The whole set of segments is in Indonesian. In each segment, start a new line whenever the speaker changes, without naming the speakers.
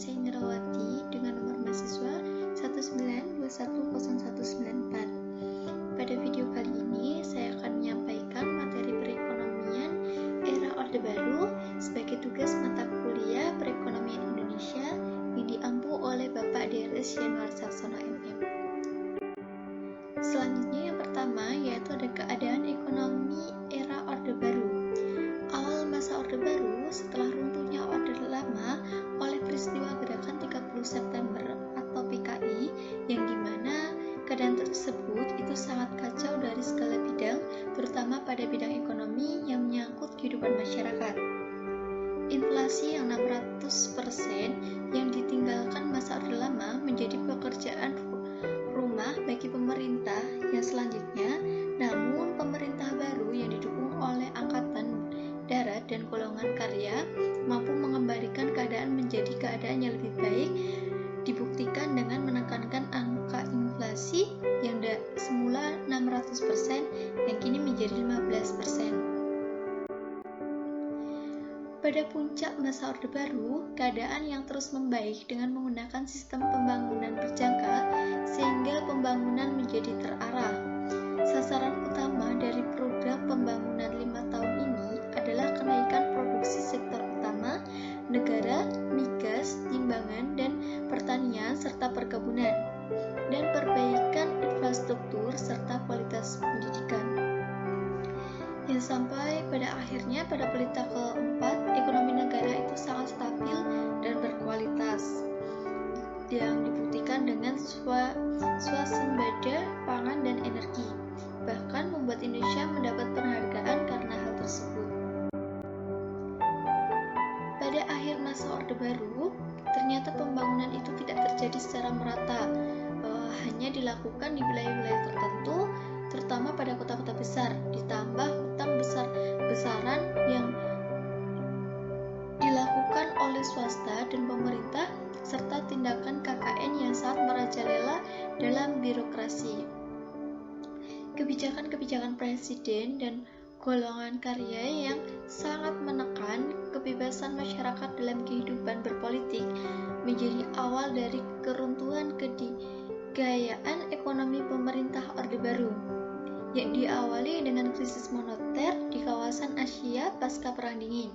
saya Indrawati dengan nomor mahasiswa 192101994. Pada video kali ini, saya akan menyampaikan materi perekonomian era Orde Baru sebagai tugas mata kuliah Perekonomian Indonesia yang diampu oleh Bapak Drs. Yanuar Caksono MM. Selanjutnya yang pertama yaitu ada keadaan ekonomi era Orde Baru. Awal masa Orde Baru setelah runtuhnya Orde Lama oleh peristiwa Gerakan 30 September atau PKI yang dimana keadaan tersebut itu sangat kacau dari segala bidang, terutama pada bidang ekonomi yang menyangkut kehidupan masyarakat. Inflasi yang 600% yang ditinggalkan masa Orde Lama menjadi pekerjaan rumah bagi pemerintah yang selanjutnya, namun pemerintah baru yang didukung oleh Angkatan Darat dan golongan karya mampu mengembalikan keadaan menjadi keadaan yang lebih baik, dibuktikan dengan menekankan angka inflasi yang semula 600% yang kini menjadi 15%. Pada puncak masa Orde Baru, keadaan yang terus membaik dengan menggunakan sistem pembangunan berjangka sehingga pembangunan menjadi terarah. Sasaran utama dari program pembangunan 5 tahun ini adalah kenaikan produksi sektor utama, negara, migas, timbangan, dan pertanian serta perkebunan, dan perbaikan infrastruktur serta kualitas pendidikan. Yang sampai pada akhirnya pada pelita keempat, ekonomi negara itu sangat stabil dan berkualitas yang dibuktikan dengan swasembada pangan dan energi, bahkan membuat Indonesia mendapat penghargaan karena hal tersebut. Pada akhir masa Orde Baru, ternyata pembangunan itu tidak terjadi secara merata, hanya dilakukan di wilayah-wilayah tertentu, terutama pada kota-kota besar, ditambah hutang besar-besaran yang dilakukan oleh swasta dan pemerintah, serta tindakan KKN yang sangat merajalela dalam birokrasi. Kebijakan-kebijakan presiden dan golongan karya yang sangat menekan kebebasan masyarakat dalam kehidupan berpolitik menjadi awal dari keruntuhan kedigayaan ekonomi pemerintah Orde Baru yang diawali dengan krisis moneter di kawasan Asia pasca Perang Dingin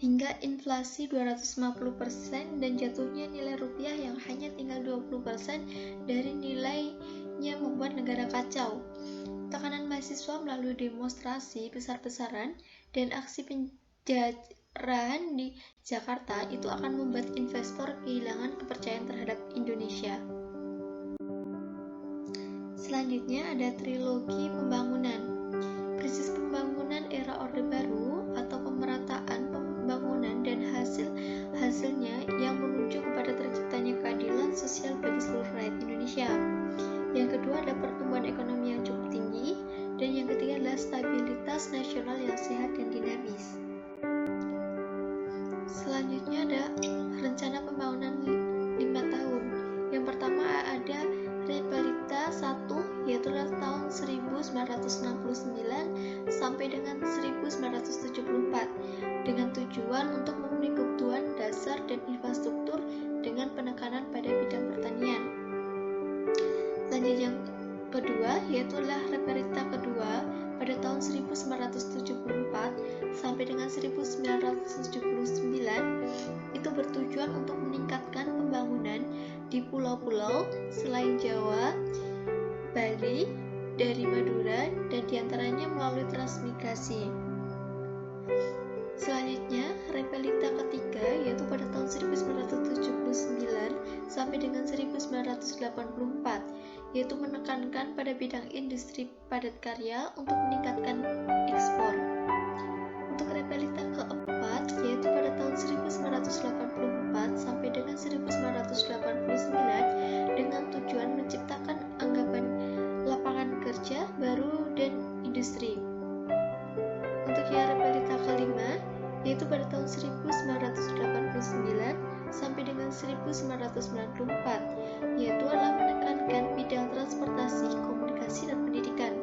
hingga inflasi 250% dan jatuhnya nilai rupiah yang hanya tinggal 20% dari nilainya membuat negara kacau. Tekanan mahasiswa melalui demonstrasi besar-besaran dan aksi penjarahan di Jakarta itu akan membuat investor kehilangan kepercayaan terhadap Indonesia. Selanjutnya ada trilogi pembangunan. Krisis pembangunan era Orde Baru atau pemerataan pembangunan dan hasilnya yang menuju kepada terciptanya keadilan sosial bagi seluruh rakyat Indonesia. Yang kedua adalah pertumbuhan ekonomi yang cukup tinggi, dan yang ketiga adalah stabilitas nasional yang sehat dan dinamis. Selanjutnya ada rencana pembangunan 5 tahun. Yang pertama ada Repelita 1, yaitu dari tahun 1969 sampai dengan 1974, dengan tujuan untuk memenuhi kebutuhan dasar dan infrastruktur dengan penekanan pada bidang pertanian. Lanjut yang kedua yaitu adalah Repelita kedua pada tahun 1974 sampai dengan 1979, itu bertujuan untuk meningkatkan pembangunan di pulau-pulau selain Jawa, Bali, dari Madura, dan diantaranya melalui transmigrasi. Selanjutnya, Repelita ketiga yaitu pada tahun 1979 sampai dengan 1984, yaitu menekankan pada bidang industri padat karya untuk meningkatkan ekspor. Untuk Repelita keempat yaitu pada tahun 1984 sampai dengan 1989 dengan tujuan menciptakan anggapan lapangan kerja baru dan industri. Untuk yang Repelita kelima yaitu pada tahun 1989 sampai dengan 1994, yaitu adalah menekankan bidang transportasi, komunikasi, dan pendidikan.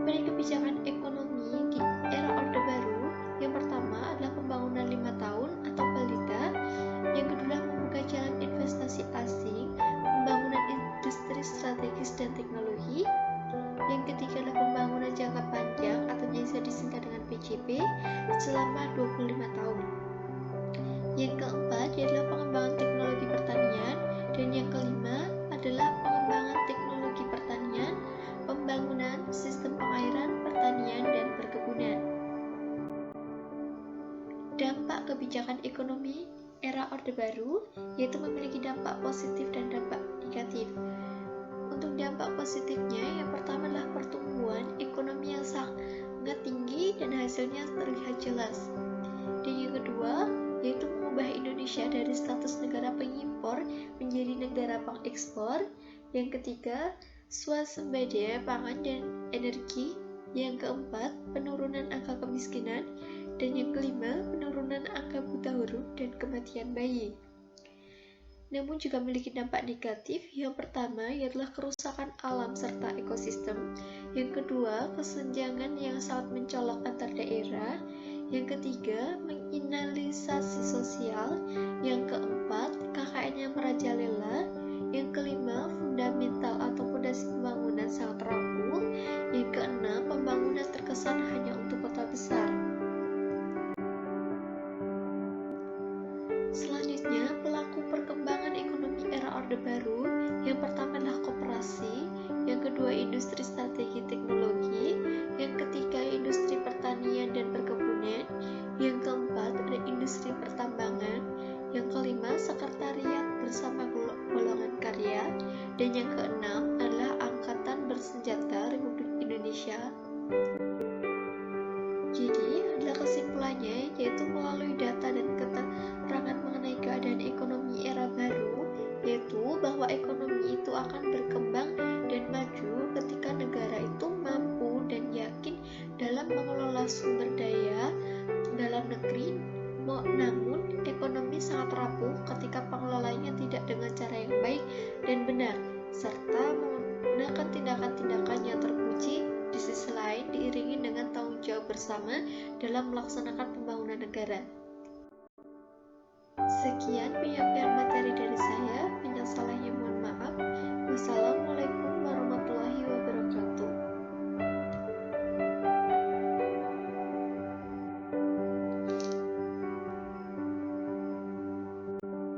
Pada kebijakan ekonomi di era Orde Baru, yang pertama adalah pembangunan 5 tahun atau PELITA dan teknologi. Yang ketiga adalah pembangunan jangka panjang atau biasa disingkat dengan PJP selama 25 tahun. Yang keempat adalah pengembangan teknologi pertanian, dan yang kelima adalah pengembangan teknologi pertanian, pembangunan sistem pengairan, pertanian, dan perkebunan. Dampak kebijakan ekonomi era Orde Baru yaitu memiliki dampak positif dan dampak negatif. Untuk dampak positifnya, yang pertama adalah pertumbuhan ekonomi yang sangat tinggi dan hasilnya terlihat jelas. Dan yang kedua, yaitu mengubah Indonesia dari status negara pengimpor menjadi negara pengekspor. Yang ketiga, swasembada pangan dan energi. Yang keempat, penurunan angka kemiskinan. Dan yang kelima, penurunan angka buta huruf dan kematian bayi. Namun juga memiliki dampak negatif. Yang pertama adalah kerusakan alam serta ekosistem. Yang kedua, kesenjangan yang sangat mencolok antar daerah. Yang ketiga, mengkriminalisasi sosial. Yang keempat, KKN yang merajalela. Yang kelima, fundamental atau fondasi pembangunan sangat rapuh. Yang keenam, pembangunan terkesan hanya untuk kota besar. Selanjutnya, pelaku perkembangan ekonomi era Orde Baru. Yang pertama adalah koperasi, yang kedua industri strategi teknologi, yang ketiga industri pertanian dan perkebunan, yang keempat ada industri pertambangan, yang kelima sekretariat bersama golongan karya, dan yang keenam adalah Angkatan Bersenjata Republik Indonesia. Jadi, adalah kesimpulannya yaitu melalui data dan keterangan mengenai keadaan ekonomi era baru, yaitu bahwa ekonomi itu akan berkembang dan maju ketika negara itu mampu dan yakin dalam mengelola sumber daya dalam negeri. Namun, ekonomi sangat rapuh ketika pengelolanya tidak dengan cara yang baik dan benar, serta menggunakan tindakan-tindakan yang terpuji. Di sisi lain diiringi dengan tanggung jawab bersama dalam melaksanakan pembangunan negara. Sekian penyampaian materi dari saya.